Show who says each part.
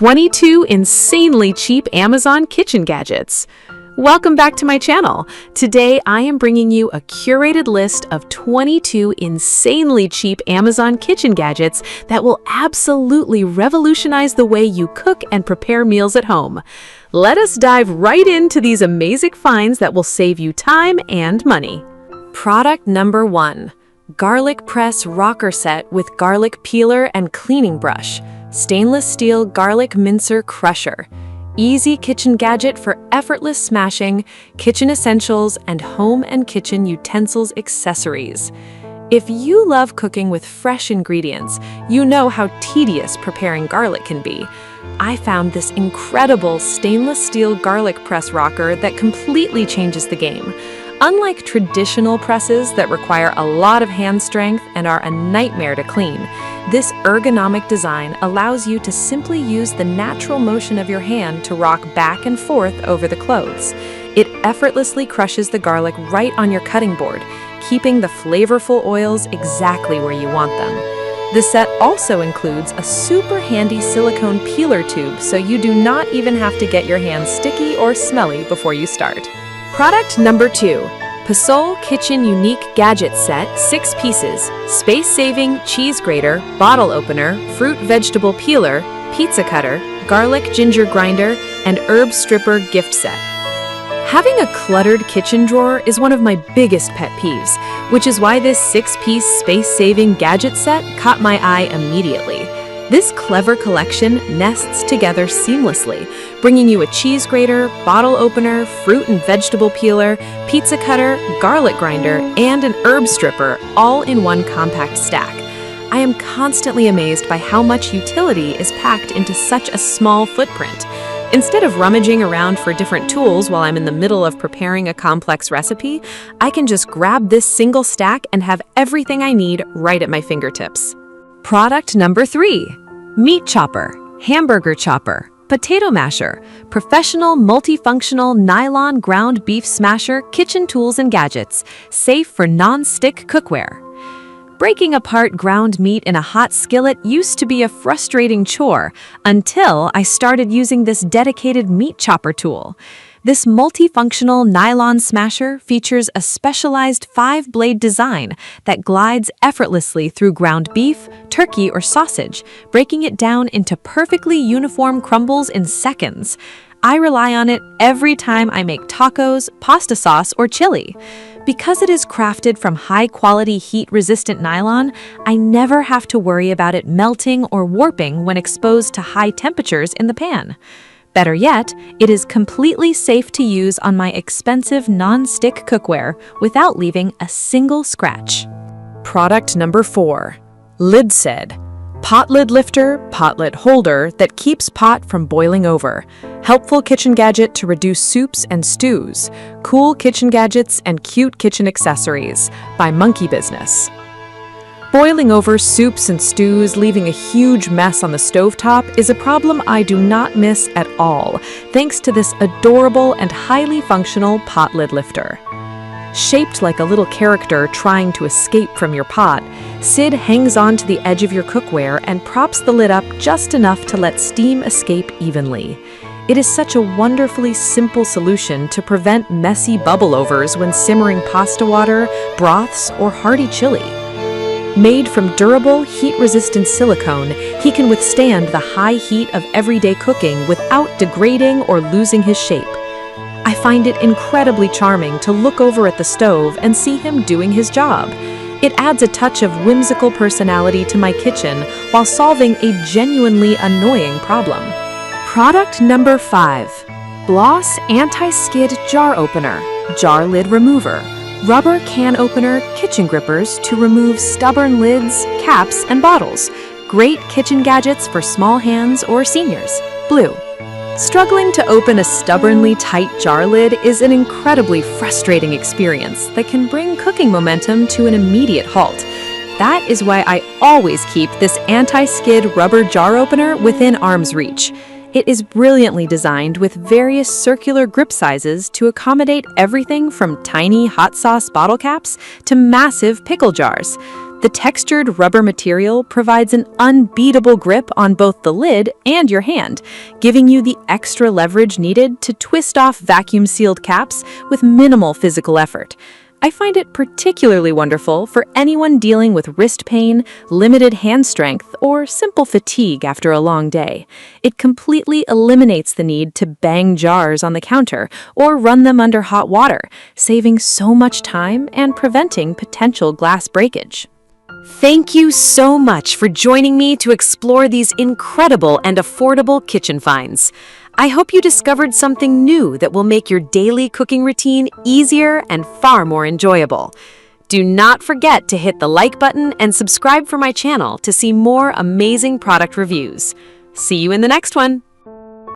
Speaker 1: 22 insanely cheap Amazon kitchen gadgets. Welcome back to my channel. Today I am bringing you a curated list of 22 insanely cheap Amazon kitchen gadgets that will absolutely revolutionize the way you cook and prepare meals at home. Let us dive right into these amazing finds that will save you time and money. Product number 1. Aliexpress rocker set with garlic peeler and cleaning brush. Stainless steel garlic mincer crusher. Easy kitchen gadget for effortless smashing, kitchen essentials, and home and kitchen utensils accessories. If you love cooking with fresh ingredients, you know how tedious preparing garlic can be. I found this incredible stainless steel garlic press rocker that completely changes the game. Unlike traditional presses that require a lot of hand strength and are a nightmare to clean, this ergonomic design allows you to simply use the natural motion of your hand to rock back and forth over the clothes. It effortlessly crushes the garlic right on your cutting board, keeping the flavorful oils exactly where you want them. The set also includes a super handy silicone peeler tube, so you do not even have to get your hands sticky or smelly before you start. Product number 2. Pasol Kitchen Unique Gadget Set 6 pieces, space-saving cheese grater, bottle opener, fruit vegetable peeler, pizza cutter, garlic ginger grinder, and herb stripper gift set. Having a cluttered kitchen drawer is one of my biggest pet peeves, which is why this 6-piece space-saving gadget set caught my eye immediately. This clever collection nests together seamlessly, bringing you a cheese grater, bottle opener, fruit and vegetable peeler, pizza cutter, garlic grinder, and an herb stripper, all in one compact stack. I am constantly amazed by how much utility is packed into such a small footprint. Instead of rummaging around for different tools while I'm in the middle of preparing a complex recipe, I can just grab this single stack and have everything I need right at my fingertips. Product number 3. Meat chopper, hamburger chopper, potato masher, professional multifunctional nylon ground beef smasher, kitchen tools and gadgets, safe for non-stick cookware. Breaking apart ground meat in a hot skillet used to be a frustrating chore until I started using this dedicated meat chopper tool. This multifunctional nylon smasher features a specialized 5-blade design that glides effortlessly through ground beef, turkey, or sausage, breaking it down into perfectly uniform crumbles in seconds. I rely on it every time I make tacos, pasta sauce, or chili. Because it is crafted from high-quality heat-resistant nylon, I never have to worry about it melting or warping when exposed to high temperatures in the pan. Better yet, it is completely safe to use on my expensive non-stick cookware without leaving a single scratch. Product number 4. Lid Set. Pot lid lifter, pot lid holder that keeps pot from boiling over. Helpful kitchen gadget to reduce soups and stews. Cool kitchen gadgets and cute kitchen accessories by Monkey Business. Boiling over soups and stews, leaving a huge mess on the stovetop, is a problem I do not miss at all, thanks to this adorable and highly functional pot lid lifter. Shaped like a little character trying to escape from your pot, Sid hangs on to the edge of your cookware and props the lid up just enough to let steam escape evenly. It is such a wonderfully simple solution to prevent messy bubble overs when simmering pasta water, broths, or hearty chili. Made from durable, heat-resistant silicone, he can withstand the high heat of everyday cooking without degrading or losing his shape. I find it incredibly charming to look over at the stove and see him doing his job. It adds a touch of whimsical personality to my kitchen while solving a genuinely annoying problem. Product number 5. Bloss Anti-Skid Jar Opener, Jar Lid Remover. Rubber can opener kitchen grippers to remove stubborn lids, caps, and bottles. Great kitchen gadgets for small hands or seniors. Blue. Struggling to open a stubbornly tight jar lid is an incredibly frustrating experience that can bring cooking momentum to an immediate halt. That is why I always keep this anti-skid rubber jar opener within arm's reach. It is brilliantly designed with various circular grip sizes to accommodate everything from tiny hot sauce bottle caps to massive pickle jars. The textured rubber material provides an unbeatable grip on both the lid and your hand, giving you the extra leverage needed to twist off vacuum-sealed caps with minimal physical effort. I find it particularly wonderful for anyone dealing with wrist pain, limited hand strength, or simple fatigue after a long day. It completely eliminates the need to bang jars on the counter or run them under hot water, saving so much time and preventing potential glass breakage. Thank you so much for joining me to explore these incredible and affordable kitchen finds. I hope you discovered something new that will make your daily cooking routine easier and far more enjoyable. Do not forget to hit the like button and subscribe for my channel to see more amazing product reviews. See you in the next one.